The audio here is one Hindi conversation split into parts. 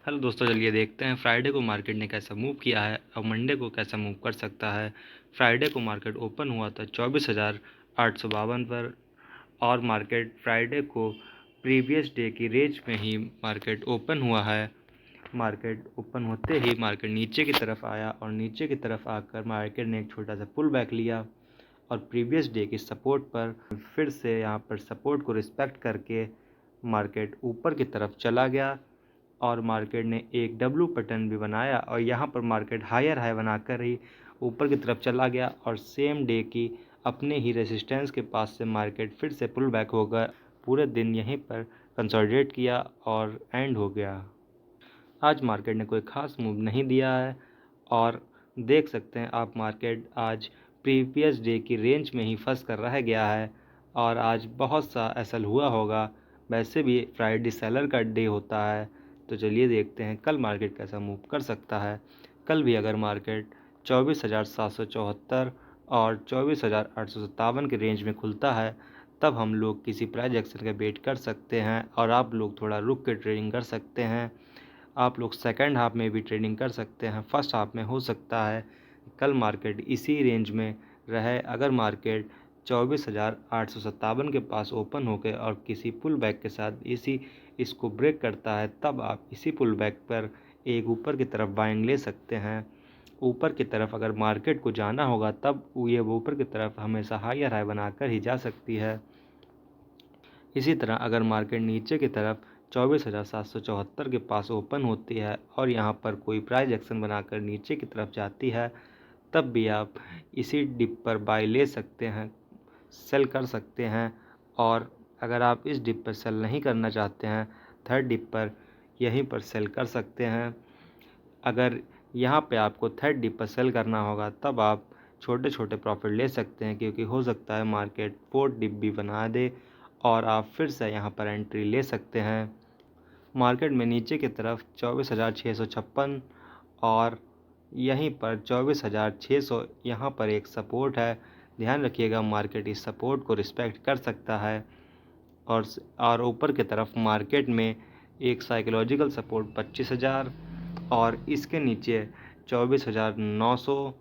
हेलो दोस्तों, चलिए देखते हैं फ्राइडे को मार्केट ने कैसा मूव किया है और मंडे को कैसा मूव कर सकता है। फ्राइडे को मार्केट ओपन हुआ था 24,852 पर और मार्केट फ्राइडे को प्रीवियस डे की रेंज में ही मार्केट ओपन हुआ है। मार्केट ओपन होते ही मार्केट नीचे की तरफ आया और नीचे की तरफ आकर मार्केट ने एक छोटा सा पुल बैक लिया और प्रीवियस डे की सपोर्ट पर फिर से यहाँ पर सपोर्ट को रिस्पेक्ट करके मार्केट ऊपर की तरफ चला गया और मार्केट ने एक डब्ल्यू पैटर्न भी बनाया और यहाँ पर मार्केट हायर हाई बनाकर ही ऊपर की तरफ चला गया और सेम डे की अपने ही रेजिस्टेंस के पास से मार्केट फिर से पुल बैक होकर पूरे दिन यहीं पर कंसोलिडेट किया और एंड हो गया। आज मार्केट ने कोई ख़ास मूव नहीं दिया है और देख सकते हैं आप मार्केट आज प्रीवियस डे की रेंज में ही फंस कर रह गया है और आज बहुत सा एसल हुआ होगा। वैसे भी फ्राइडे सेलर का डे होता है, तो चलिए देखते हैं कल मार्केट कैसा मूव कर सकता है। कल भी अगर मार्केट 24,774 और 24,857 के रेंज में खुलता है तब हम लोग किसी प्राइस एक्शन का वेट कर सकते हैं और आप लोग थोड़ा रुक के ट्रेडिंग कर सकते हैं। आप लोग सेकंड हाफ में भी ट्रेडिंग कर सकते हैं। फर्स्ट हाफ में हो सकता है कल मार्केट इसी रेंज में रहे। अगर मार्केट 24,857 के पास ओपन होकर और किसी पुल बैक के साथ इसको ब्रेक करता है तब आप इसी पुल बैक पर एक ऊपर की तरफ बाइंग ले सकते हैं। ऊपर की तरफ अगर मार्केट को जाना होगा तब ये ऊपर की तरफ हमेशा हायर हाई बनाकर ही जा सकती है। इसी तरह अगर मार्केट नीचे की तरफ 24,774 के पास ओपन होती है और यहाँ पर कोई प्राइस एक्शन बनाकर नीचे की तरफ जाती है तब भी आप इसी डिप पर बाय ले सकते हैं, सेल कर सकते हैं। और अगर आप इस डिप पर सेल नहीं करना चाहते हैं, थर्ड डिप पर यहीं पर सेल कर सकते हैं। अगर यहाँ पे आपको थर्ड डिप पर सेल करना होगा तब आप छोटे छोटे प्रॉफिट ले सकते हैं, क्योंकि हो सकता है मार्केट फोर्थ डिप भी बना दे और आप फिर से यहाँ पर एंट्री ले सकते हैं। मार्केट में नीचे की तरफ 24,656 और यहीं पर 24,600 यहाँ पर एक सपोर्ट है। ध्यान रखिएगा मार्केट इस सपोर्ट को रिस्पेक्ट कर सकता है और ऊपर की तरफ मार्केट में एक साइकोलॉजिकल सपोर्ट 25,000 और इसके नीचे 24,900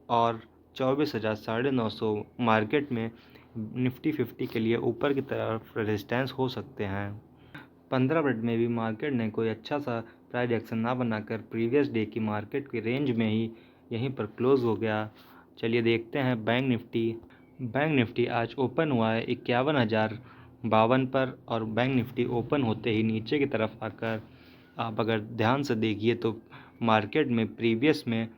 और 24,950 मार्केट में निफ्टी 50 के लिए ऊपर की तरफ रेजिस्टेंस हो सकते हैं। 15 मिनट में भी मार्केट ने कोई अच्छा सा प्राइस एक्शन ना बनाकर प्रीवियस डे की मार्केट की रेंज में ही यहीं पर क्लोज हो गया। चलिए देखते हैं बैंक निफ्टी आज ओपन हुआ है 51,052 पर और बैंक निफ्टी ओपन होते ही नीचे की तरफ आकर आप अगर ध्यान से देखिए तो मार्केट में प्रीवियस में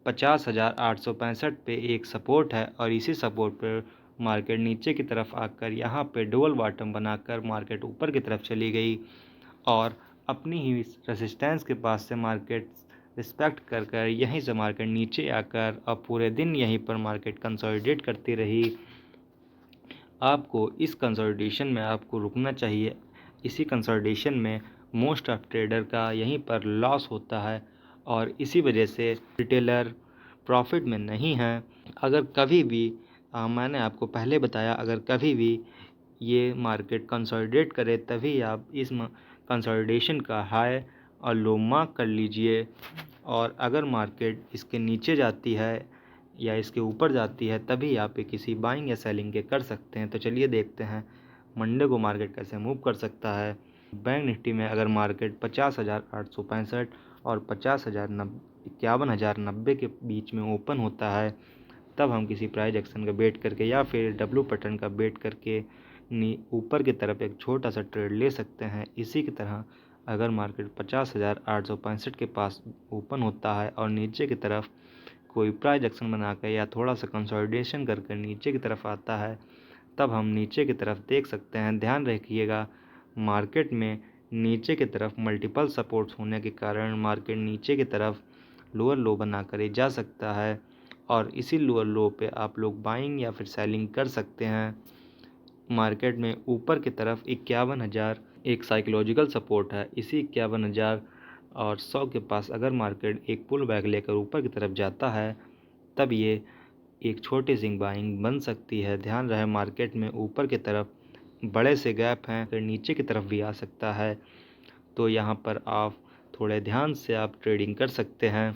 50,865 पे एक सपोर्ट है और इसी सपोर्ट पर मार्केट नीचे की तरफ आकर यहाँ पे डबल बॉटम बनाकर मार्केट ऊपर की तरफ चली गई और अपनी ही रेजिस्टेंस के पास से मार्केट रिस्पेक्ट कर कर यहीं से मार्केट नीचे आकर अब पूरे दिन यहीं पर मार्केट कंसोलिडेट करती रही। आपको इस कंसोलिडेशन में आपको रुकना चाहिए। इसी कंसोलिडेशन में मोस्ट ऑफ ट्रेडर का यहीं पर लॉस होता है और इसी वजह से रिटेलर प्रॉफिट में नहीं है। अगर कभी भी मैंने आपको पहले बताया, अगर कभी भी ये मार्केट कंसोलिडेट करे तभी आप इस कंसोलिडेशन का हाई और लो मार्क कर लीजिए। और अगर मार्केट इसके नीचे जाती है या इसके ऊपर जाती है तभी आप किसी बाइंग या सेलिंग के कर सकते हैं। तो चलिए देखते हैं मंडे को मार्केट कैसे मूव कर सकता है। बैंक निफ्टी में अगर मार्केट 50,865 और 51,090 के बीच में ओपन होता है तब हम किसी प्राइस एक्शन का वेट करके या फिर डब्ल्यू पैटर्न का वेट करके ऊपर की तरफ एक छोटा सा ट्रेड ले सकते हैं। इसी की तरह अगर मार्केट 50,865 के पास ओपन होता है और नीचे की तरफ कोई प्राइस एक्शन बनाकर या थोड़ा सा कंसोलिडेशन करके नीचे की तरफ आता है तब हम नीचे की तरफ देख सकते हैं। ध्यान रखिएगा मार्केट में नीचे की तरफ मल्टीपल सपोर्ट्स होने के कारण मार्केट नीचे की तरफ लोअर लो बनाकर जा सकता है और इसी लोअर लो पे आप लोग बाइंग या फिर सेलिंग कर सकते हैं। मार्केट में ऊपर की तरफ 51,000 एक साइकोलॉजिकल सपोर्ट है। इसी 51,000 और 100 के पास अगर मार्केट एक पुल बैक लेकर ऊपर की तरफ जाता है तब ये एक छोटी सी बाइंग बन सकती है। ध्यान रहे मार्केट में ऊपर की तरफ बड़े से गैप हैं, फिर नीचे की तरफ भी आ सकता है, तो यहाँ पर आप थोड़े ध्यान से आप ट्रेडिंग कर सकते हैं।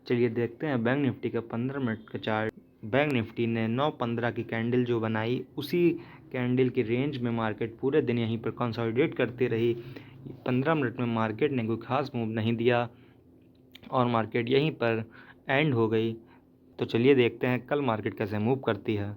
चलिए देखते हैं बैंक निफ्टी का 15 मिनट का चार्ट। बैंक निफ्टी ने 9:15 की कैंडल जो बनाई, उसी कैंडल की रेंज में मार्केट पूरे दिन यहीं पर कंसोलिडेट करती रही। 15 मिनट में मार्केट ने कोई खास मूव नहीं दिया और मार्केट यहीं पर एंड हो गई। तो चलिए देखते हैं कल मार्केट कैसे मूव करती है।